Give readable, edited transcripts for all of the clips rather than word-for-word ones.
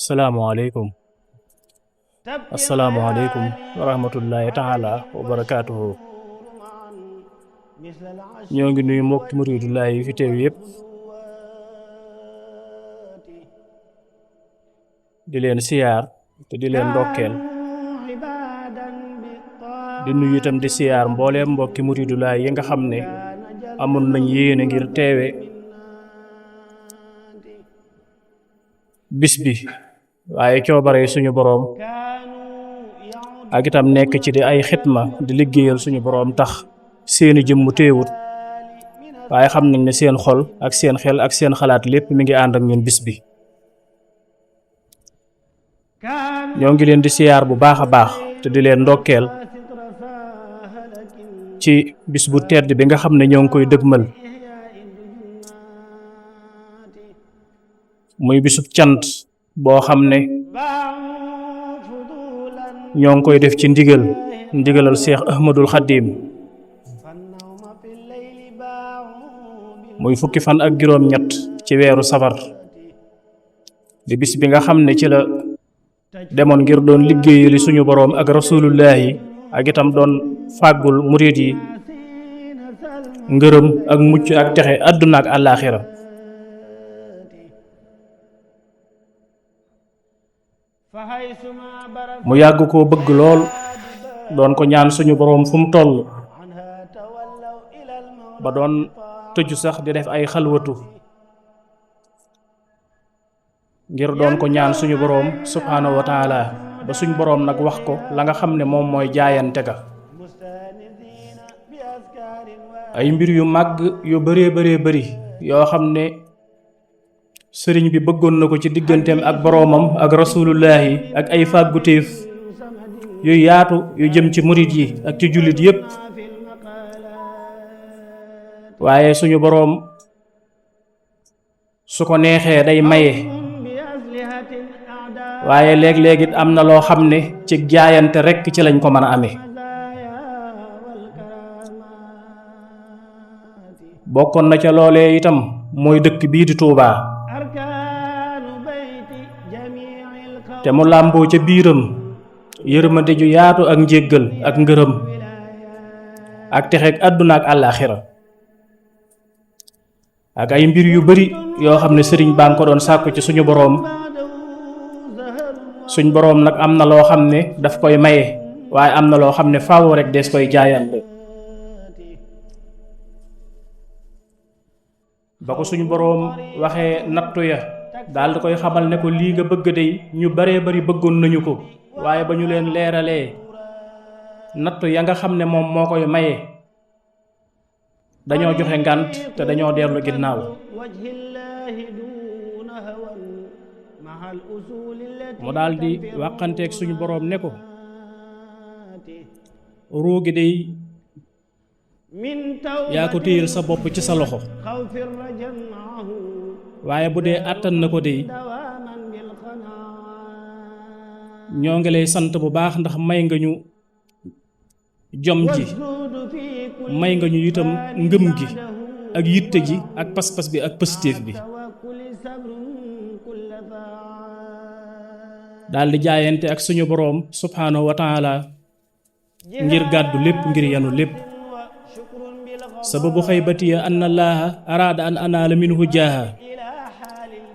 salaamualeykum asalaamualeykum wa rahmatullahi taala wa barakaatuhu. ñoo ngi nuyu mbokki muridullahi yi fi teew yépp di leen siyaar te di leen ndokkeel di nuyu itam di siyaar mbooleem mbokki muridullahi yi nga xam ne amoon nañ yéene ngir teewe bis bi waaye coobare suñu boroom ak itam nekk ci di ay xitma di liggéeyal suñu boroom tax seeni jëmm teewut waaye xam nañ ne seen xol ak seen xel ak seen xalaat lépp mi ngi ànd ak ñun bis bi. ñoo ngi leen di siyaar bu baax a baax te di leen ndokkeel ci bis bu tedd bi nga xam ne ñoo ngi koy dëgmal muy bisub cant boo xam ne ñoo ngi koy def ci ndigalal Seex Ahmadul Xadim muy fukki fan ak juróom-ñett ci weeru safar di bis bi nga xam ne ci la demoon ngir doon liggéeyali suñu boroom ak rasulullahi ak itam doon fàggul murit yi ngërëm ak mucc ak texe àdduna ak àllaaxira. mu yàgg koo bëgg lool doon ko ñaan suñu boroom fu mu toll ba doon tëju sax di def ay xalwatu ngir doon ko ñaan suñu boroom subhaanahu wa taala ba suñu boroom nag wax ko la nga xam ne moom mooy jaayante ga ay mbir yu màgg yu bëree bëri yoo xam ne sëriñ bi bëggoon na ko ci digganteem ak boroomam ak rasulullahi ak ay fàggutéef yu yaatu yu jëm ci murit yi ak ci jullit yépp waaye suñu boroom su ko neexee day maye waaye léeg-léeg it am na loo xam ne ci jaayante rekk ci lañ ko mën a amee. bokkoon na ca loolee itam mooy dëkk bii di Tuubaa te mu làmboo ca biiram yërmande ju yaatu ak njéggal ak ngërëm ak texeeg àdduna ak àllaaxira ak ay mbir yu bari yoo xam ne sëriñ baa ngi ko doon sàkku ci suñu boroom suñ boroom nag am na loo xam ne daf koy maye waaye am na loo xam ne faaw rek des koy jaayante. ba ko suñu boroom waxee nattu ya daal di koy xamal ne ko lii nga bëgg dey ñu baree bari bëggoon nañu ko waaye ba ñu leen leeralee nattu ya nga xam ne moom moo koy maye dañoo joxe ngànt te dañoo dellu ginnaaw. mu daal di wàqanteeg suñu boroom ne ko ruugi dey yaa ko téyel sa bopp ci sa loxo waaye bu dee àttan na ko dey ñoo ngi lay sant bu baax ndax may nga ñu jom ji may nga ñu itam ngëm gi ak yitte ji ak pas-pas bi ak pëstéef bi. daldi jaayante ak suñu boroom subhaanahu wa taala ngir gàddu lépp ngir yanu lépp. sababu xaybatiya anna allaaha araada an anaala minhu jaaha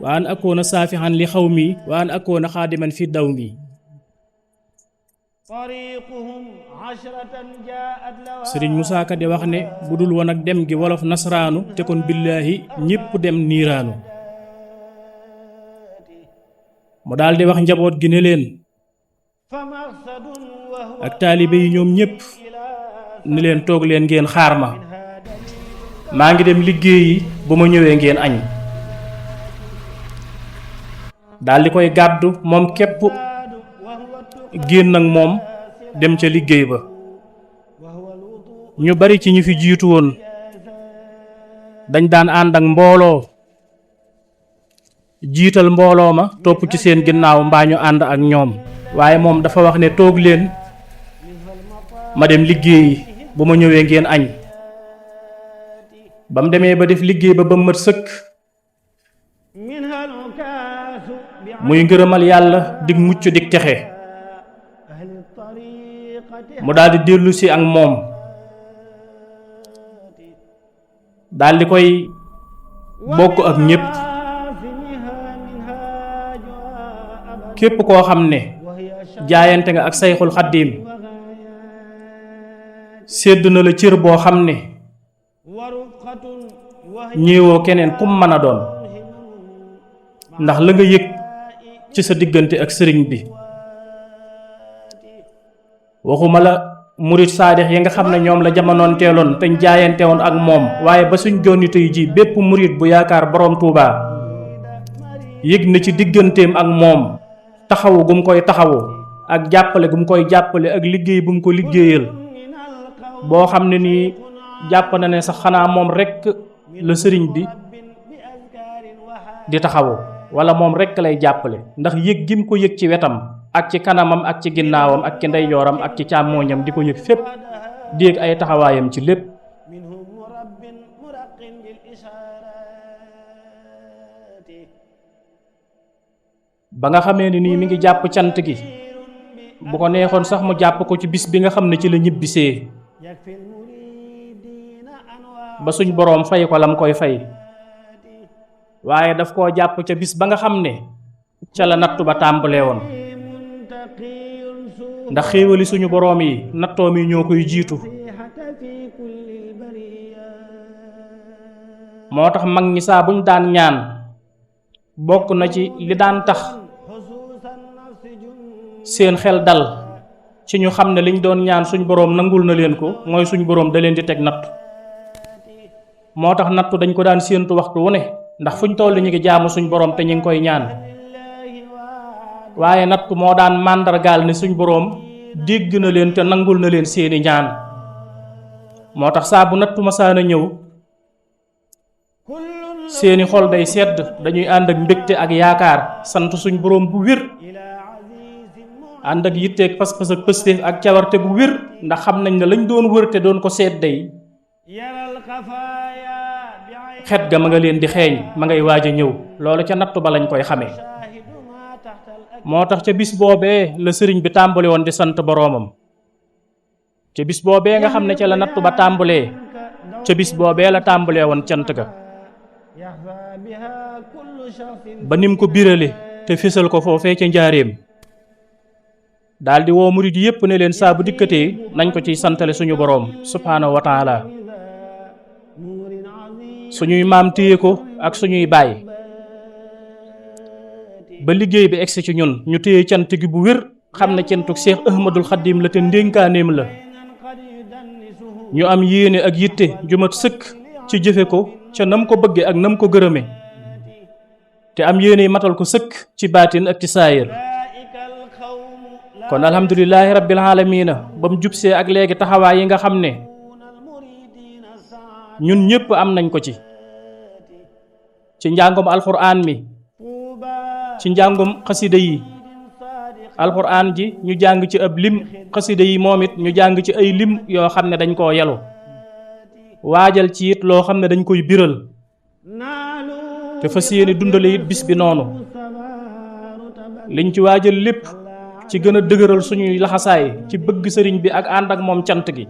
wa an akoona saafixan li xawmi wa an akoona xaadiman fi dawmi. sëriñ Musaa Ka di wax ne bu dul woon ak dem gi wolof nasraanu te kon billaahi ñépp dem niiraanu. mu daldi wax njaboot gi ne leen ak taalibe yi ñoom ñépp ni leen toog leen ngeen xaar ma maa ngi dem liggéeyi bu ma ñëwee ngeen añ. daldi koy gàddu moom képp génn ak moom dem ca liggéey ba. ñu bari ci ñu fi jiitu woon dañ daan ànd ak mbooloo jiital mbooloo ma topp ci seen ginnaaw mbaa ñu ànd ak ñoom waaye moom dafa wax ne toog leen ma dem liggéeyi bu ma ñëwee ngeen añ. ba mu demee ba def liggéey ba mat sëkk muy ngërëmal yàlla dig mucc dig texe mu daldi dellu si ak moom daldi koy bokk ak ñépp képp koo xam ne jaayante nga ak sayxul xaddiim sédd na la cër boo xam ne ñeewoo keneen kum mën a doon ndax la nga yëg ci sa diggante ak sëriñ bi waxuma la murit saadix yi nga xam ne ñoom la jamonoon teeloon te jaayante woon ak moom waaye ba suñ jonni tey ji bépp murit bu yaakaar boroom Tuubaa yëg na ci digganteem ak moom taxawu gum koy taxawu ak jàppale gum koy jàppale ak liggéey bu mu ko liggéeyal boo xam ne nii jàpp na ne sax xanaa moom rekk la sëriñ bi di taxawu walla moom rekk lay jàppale ndax yëg gi mu ko yëg ci wetam ak ci kanamam ak ci ginnaawam ak ci ndeyjooram ak ci càmmooñam di ko yëg fépp di yëg ay taxawaayam ci lépp ba nga xamee ni nii mi ngi jàpp cant gi bu ko neexoon sax mu jàpp ko ci bis bi nga xam ne ci la ñibbisee ba suñ boroom fay ko lam koy fay waaye daf koo jàpp ca bis ba nga xam ne ca la nattu ba tàmbalee woon ndax xéewali suñu boroom yi nattoom yi ñoo koy jiitu moo tax mag ñi saa buñ daan ñaan bokk na ci li daan tax seen xel dal ci ñu xam ne liñ doon ñaan suñ boroom nangul na leen ko mooy suñ boroom da leen di teg nattu moo tax nattu dañ ko daan séentu waxtu wu ne ndax fuñ toll ñu ngi jaamu suñ boroom te ñu ngi koy ñaan waaye nattu moo daan màndargaal ne suñ boroom dégg na leen te nangul na leen seeni ñaan moo tax saa bu nattu masaana ñëw seeni xol day sedd dañuy ànd ak mbégte ak yaakaar sant suñ boroom bu wér ànd ak yitteeg pas-pas ak pëstéef ak cawarte bu wér ndax xam nañ ne lañ doon wër te doon ko seet day xet ga ma nga leen di xeeñ ma ngay waaj a ñëw loolu ca nattu ba lañ koy xamee moo tax ca bis boobee la sëriñ bi tàmbali woon di sant boroomam ca bis boobee nga xam ne ca la nattu ba tàmbalee ca bis boobee la tàmbalee woon cant ga ba nim ko birale te fésal ko foofee ca njaareem daldi woo murid yépp ne leen saa bu dikkatee nañ ko ciy santale suñu boroom subhaanahu wa taala suñuy maam téye ko ak suñuy baay ba liggéey bi egsi ci ñun ñu téye cant gi bu wér xam ne cantuk Seex Ahmadul Xaddim la te ndénkaaneem la ñu am yéene ak yitte ju mat sëkk ci jëfe ko ca nam ko bëgge ak nam ko gërëme te am yéene matal ko sëkk ci baatin ak ci saayir kon alhamdulillahi rabbil aalamiina ba mu jubsee ak léegi taxawaay yi nga xam ne ñun ñépp am nañ ko ci njàngum alxuraan mi ci njàngum xasida yi alxuraan ji ñu jàng ci ab lim xasida yi moom it ñu jàng ci ay lim yoo xam ne dañ koo yelu waajal ci it loo xam ne dañ koy biral te fas yéene dundale it bis bi noonu liñ ci waajal lépp ci gën a dëgëral suñuy laxasaay ci bëgg sëriñ bi ak ànd ak moom cant gi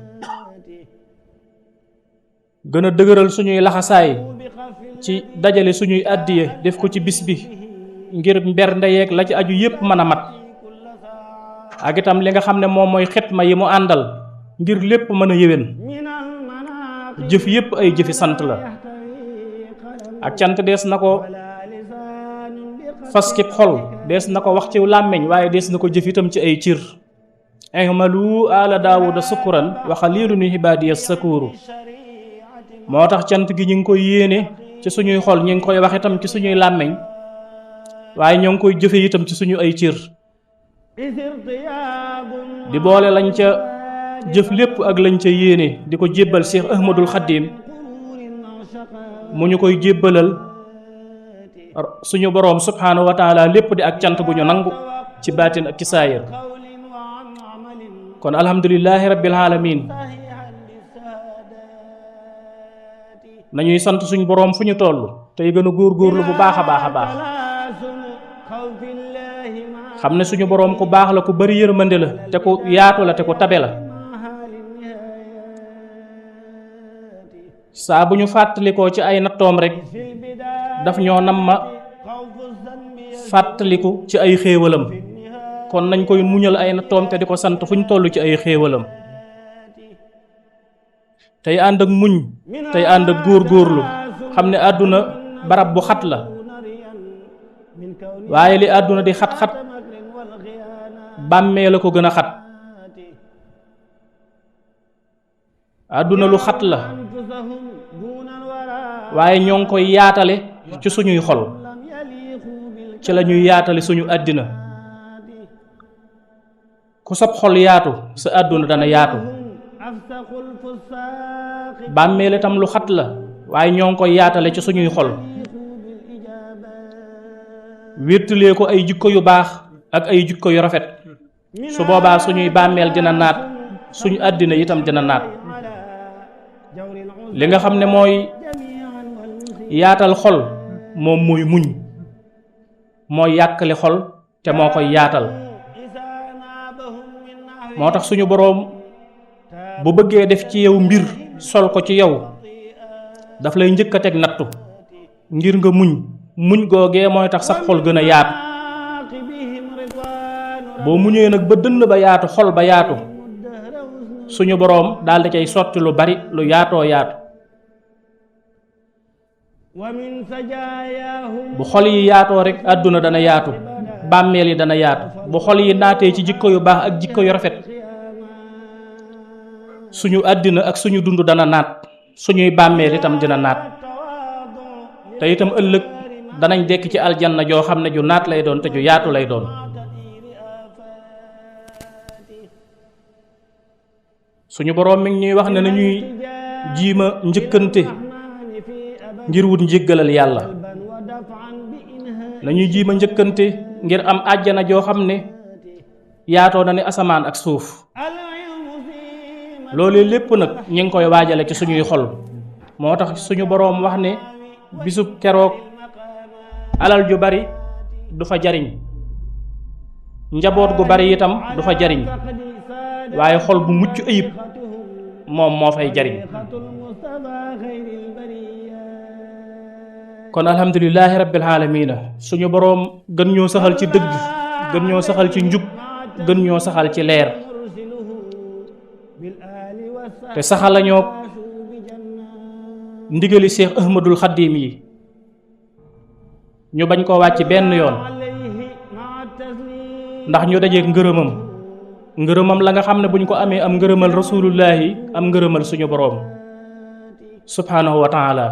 gën a dëgëral suñuy laxasaay ci dajale suñuy àddiya def ko ci bis bi ngir mbernde yeeg la ci aju yépp mën a mat ak itam li nga xam ne moom mooy xitma yi mu àndal ngir lépp mën a yéwén jëf yépp ay jëfi sant la ak cant dees na ko fas kib xol dees na ko wax ci làmmiñ waaye dees na ko jëf itam ci ay cir ihmalu ala daawuda sukuran wa xalilun min ibadiya sakuru moo tax cant gi ñu ngi koy yéene ci suñuy xol ñu ngi koy wax itam ci suñuy làmmiñ waaye ñoo ngi koy jëfe itam ci suñu ay cir di boole lañ ca jëf lépp ak lañ ca yéene di ko jébbal Cheikh Ahmadul Xaddim mu ñu koy jébbalal suñu boroom subhaanahu wa taala lépp di ak cant gu ñu nangu ci baatin ak ci saayir kon alhamdulillahi rabbil alamin nañuy sant suñu boroom fu ñu toll tey gën a góorgóorlu bu baax a baax a baax xam ne suñu boroom ku baax la ku bari yërmande la te ku yaatu la te ku tabe la saa bu ñu fàttalikoo ci ay nattoom rekk daf ñoo nam ma fàttaliku ci ay xéewalam kon nañ koy muñal ay nattoom te di ko sant fu ñu toll ci ay xéewalam tey ànd ak muñ tey ànd ak góor-góorlu xam ne àdduna barab bu xat la waaye li àdduna di xat-xat bàmmee la ko gën a xat àdduna lu xat la waaye ñoo ngi koy yaatale ci suñuy xol ci la ñuy yaatale suñu àddina ku sab xol yaatu sa àdduna dana yaatu bàmmeel itam lu xat la waaye ñoo ngi koy yaatale ci suñuy xol wéttalee ko ay jikko yu baax ak ay jikko yu rafet su boobaa suñuy bàmmeel dina naat suñu àddina itam dina naat li nga xam ne mooy yaatal xol moom mooy muñ mooy yàkkali xol te moo koy yaatal moo tax suñu boroom bu bëggee def ci yow mbir sol ko ci yow daf lay njëkk a teg nattu ngir nga muñ googee mooy tax sax xol gën a yaatu boo muñee nag ba dënn ba yaatu xol ba yaatu suñu boroom daal di cay sotti lu bari lu yaatoo yaatu bu xol yi yaatoo rek àdduna dana yaatu bàmmeel yi dana yaatu bu xol yi naatee ci jikko yu baax ak jikko yu rafet suñu àddina ak suñu dund dana naat suñuy bàmmeel itam dina naat te itam ëllëg danañ dekk ci aljanna joo xam ne ju naat lay doon te ju yaatu lay doon suñu boroom mi ngi ñuy wax ne nañuy jiima njëkkante ngir wut njéggalal yàlla nañuy jiima njëkkante ngir am àjjana joo xam ne yaatoo na ne asamaan ak suuf loolu lépp nag ñi ngi koy waajale ci suñuy xol moo tax suñu boroom wax ne bisub keroog alal ju bari du fa jariñ njaboot gu bari itam du fa jariñ waaye xol bu mucc ayib moom moo fay jariñ kon alhamdulillahi rabbil aalamiina suñu boroom gën ñoo saxal ci dëgg gën ñoo saxal ci njub gën ñoo saxal ci leer te saxal lañoo ndigali Seex Ahmadul Xaddiim yi ñu bañ koo wàcc benn yoon ndax ñu dajeek ngërëmam la nga xam ne bu ñu ko amee am ngërëmal rasulullahi am ngërëmal suñu boroom subhanahu wa taala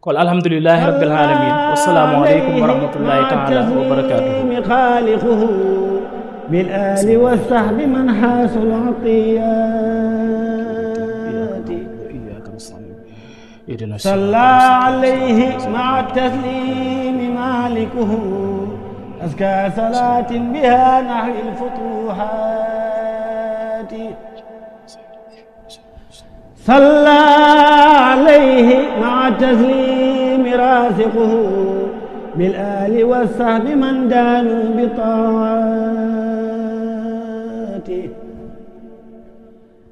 kon alhamdulillahi rabbil alamin wassalaamu aleykum wa rahmatullahi taala wa barakatuhu xaaliquhu bil ali wa sahbi man haasul atiyaati salla alayhi ma'a taslimi malikuhu أزكى صلاة بها نحو الفتوحات صلى عليه مع التسليم راسقه بالآل والصحب من دانوا بطاعته